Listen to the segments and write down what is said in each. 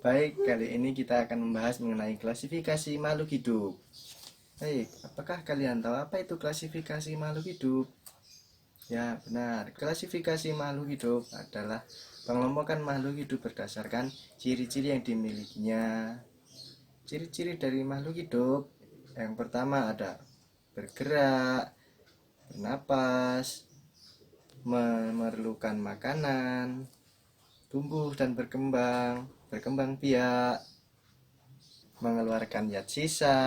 Baik, kali ini kita akan membahas mengenai klasifikasi makhluk hidup. Baik, apakah kalian tahu apa itu klasifikasi makhluk hidup? Ya, benar. Klasifikasi makhluk hidup adalah pengelompokan makhluk hidup berdasarkan ciri-ciri yang dimilikinya. Ciri-ciri dari makhluk hidup yang pertama ada bergerak, bernapas, memerlukan makanan, tumbuh dan berkembang biak, mengeluarkan zat sisa,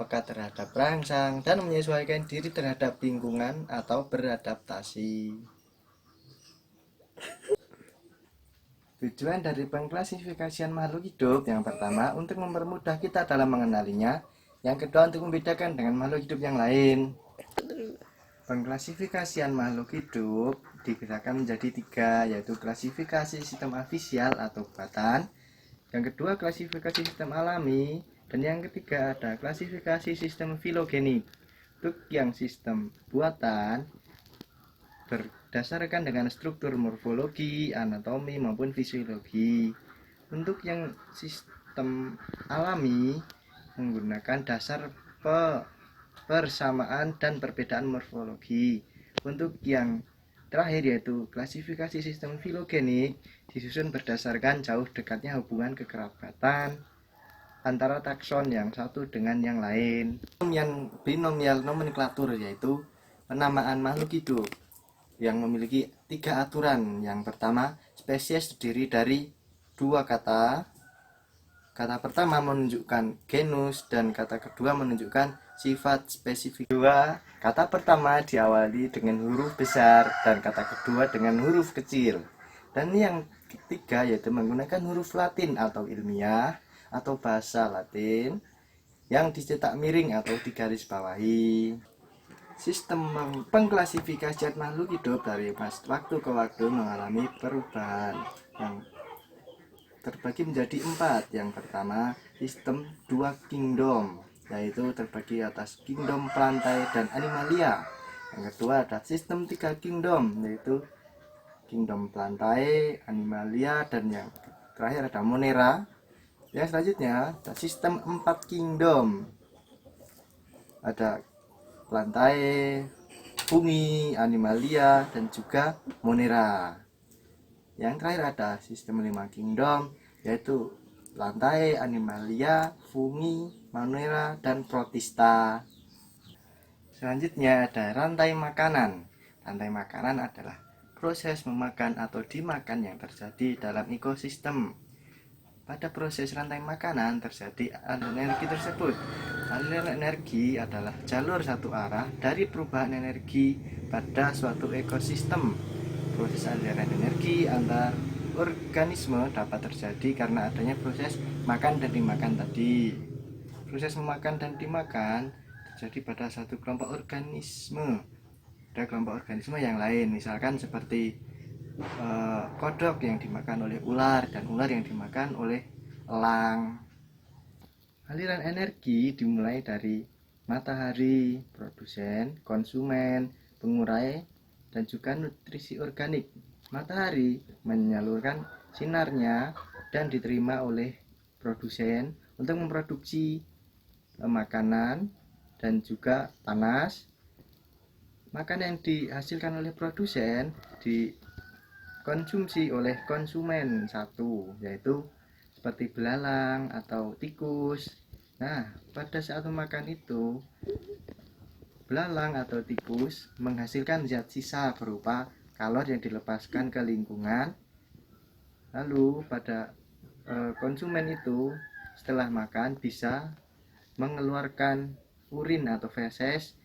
peka terhadap rangsang, dan menyesuaikan diri terhadap lingkungan atau beradaptasi. Tujuan dari pengklasifikasian makhluk hidup yang pertama untuk mempermudah kita dalam mengenalinya, yang kedua untuk membedakan dengan makhluk hidup yang lain. Pengklasifikasian makhluk hidup dibedakan menjadi tiga, yaitu klasifikasi sistem artifisial atau buatan, yang kedua klasifikasi sistem alami, dan yang ketiga ada klasifikasi sistem filogenik. Untuk yang sistem buatan berdasarkan dengan struktur morfologi, anatomi maupun fisiologi. Untuk yang sistem alami menggunakan dasar persamaan dan perbedaan morfologi. Untuk yang terakhir yaitu klasifikasi sistem filogenik disusun berdasarkan jauh dekatnya hubungan kekerabatan antara takson yang satu dengan yang lain. Yang binomial nomenklatur yaitu penamaan makhluk hidup yang memiliki tiga aturan. Yang pertama, spesies terdiri dari dua kata. Kata pertama menunjukkan genus dan kata kedua menunjukkan sifat spesifik. Dua, kata pertama diawali dengan huruf besar dan kata kedua dengan huruf kecil. Dan yang ketiga yaitu menggunakan huruf Latin atau ilmiah atau bahasa Latin yang dicetak miring atau digaris bawahi. Sistem pengklasifikasian makhluk hidup dari waktu ke waktu mengalami perubahan yang terbagi menjadi empat. Yang pertama, sistem dua kingdom, yaitu terbagi atas kingdom plantae dan animalia. Yang kedua ada sistem tiga kingdom, yaitu kingdom plantae, animalia, dan yang terakhir ada monera. Yang selanjutnya ada sistem empat kingdom, ada plantae, fungi, animalia, dan juga monera. Yang terakhir ada sistem 5 kingdom, yaitu plantae, animalia, fungi, monera, dan protista. Selanjutnya ada rantai makanan. Rantai makanan adalah proses memakan atau dimakan yang terjadi dalam ekosistem. Pada proses rantai makanan terjadi aliran energi tersebut. Aliran energi adalah jalur satu arah dari perubahan energi pada suatu ekosistem. Proses aliran energi antar organisme dapat terjadi karena adanya proses makan dan dimakan tadi. Proses memakan dan dimakan terjadi pada satu kelompok organisme. Ada kelompok organisme yang lain, misalkan seperti kodok yang dimakan oleh ular dan ular yang dimakan oleh elang. Aliran energi dimulai dari matahari, produsen, konsumen, pengurai, dan juga nutrisi organik. Matahari menyalurkan sinarnya dan diterima oleh produsen untuk memproduksi makanan dan juga panas. Makanan yang dihasilkan oleh produsen dikonsumsi oleh konsumen satu, yaitu seperti belalang atau tikus. Nah, pada saat memakan itu, belalang atau tikus menghasilkan zat sisa berupa kalor yang dilepaskan ke lingkungan. Lalu pada konsumen itu setelah makan bisa mengeluarkan urin atau feses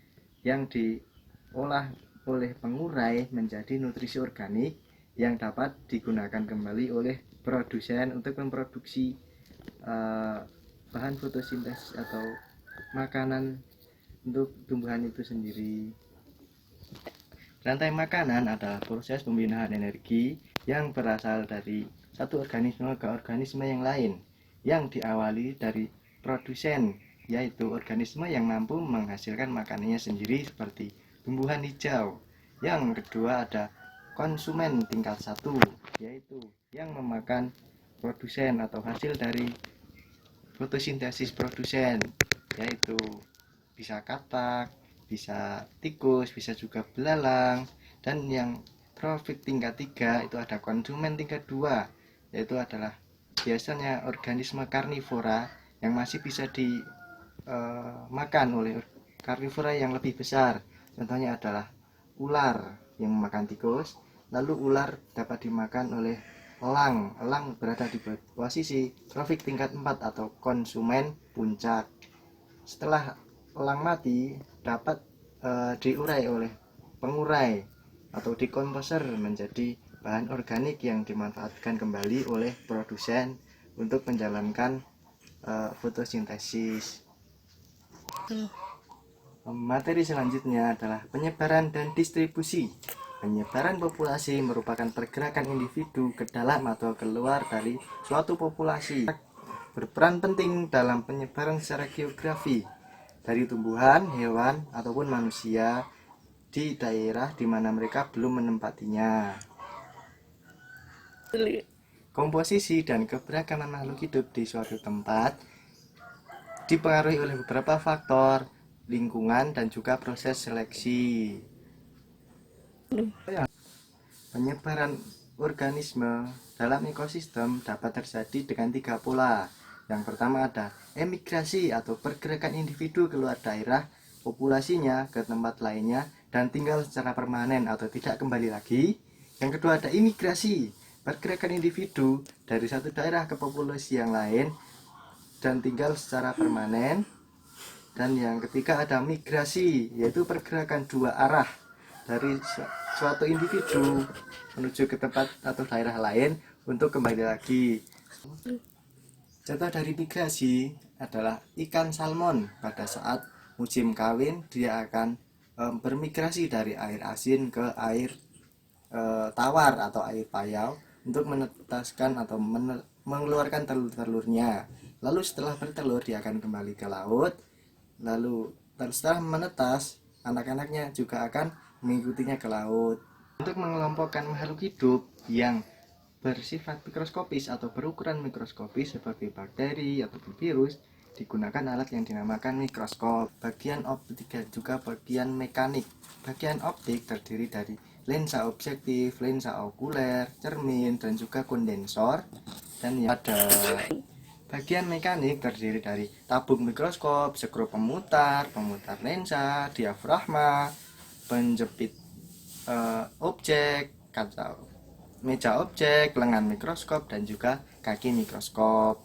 yang diolah oleh pengurai menjadi nutrisi organik yang dapat digunakan kembali oleh produsen untuk memproduksi bahan fotosintesis atau makanan untuk tumbuhan itu sendiri. Rantai makanan adalah proses pembinaan energi yang berasal dari satu organisme ke organisme yang lain, yang diawali dari produsen, yaitu organisme yang mampu menghasilkan makanannya sendiri seperti tumbuhan hijau. Yang kedua ada konsumen tingkat satu, yaitu yang memakan produsen atau hasil dari fotosintesis produsen, yaitu bisa katak, bisa tikus, bisa juga belalang. Dan yang profit tingkat 3 itu ada konsumen tingkat 2, yaitu adalah biasanya organisme karnivora yang masih bisa dimakan oleh karnivora yang lebih besar. Contohnya adalah ular yang memakan tikus, lalu ular dapat dimakan oleh elang. Elang berada di posisi profit tingkat 4 atau konsumen puncak. Setelah elang mati dapat diurai oleh pengurai atau dekomposer menjadi bahan organik yang dimanfaatkan kembali oleh produsen untuk menjalankan fotosintesis. Materi selanjutnya adalah penyebaran dan distribusi. Penyebaran populasi merupakan pergerakan individu ke dalam atau keluar dari suatu populasi. Berperan penting dalam penyebaran secara geografi dari tumbuhan, hewan, ataupun manusia di daerah di mana mereka belum menempatinya. Komposisi dan keberagaman makhluk hidup di suatu tempat dipengaruhi oleh beberapa faktor, lingkungan, dan juga proses seleksi. Penyebaran organisme dalam ekosistem dapat terjadi dengan 3 pola. Yang pertama ada emigrasi atau pergerakan individu keluar daerah populasinya ke tempat lainnya dan tinggal secara permanen atau tidak kembali lagi. Yang kedua ada imigrasi, pergerakan individu dari satu daerah ke populasi yang lain dan tinggal secara permanen. Dan yang ketiga ada migrasi, yaitu pergerakan 2 arah dari suatu individu menuju ke tempat atau daerah lain untuk kembali lagi. Contoh dari migrasi adalah ikan salmon. Pada saat musim kawin dia akan bermigrasi dari air asin ke air tawar atau air payau untuk menetaskan atau mengeluarkan telur-telurnya. Lalu setelah bertelur dia akan kembali ke laut. Lalu setelah menetas, anak-anaknya juga akan mengikutinya ke laut. Untuk mengelompokkan makhluk hidup yang bersifat mikroskopis atau berukuran mikroskopis seperti bakteri atau virus, digunakan alat yang dinamakan mikroskop. Bagian optik dan juga bagian mekanik. Bagian optik terdiri dari lensa objektif, lensa okuler, cermin, dan juga kondensor. Dan yang ada bagian mekanik terdiri dari tabung mikroskop, skru pemutar, pemutar lensa, diafragma, penjepit objek, kaca meja objek, lengan mikroskop, dan juga kaki mikroskop.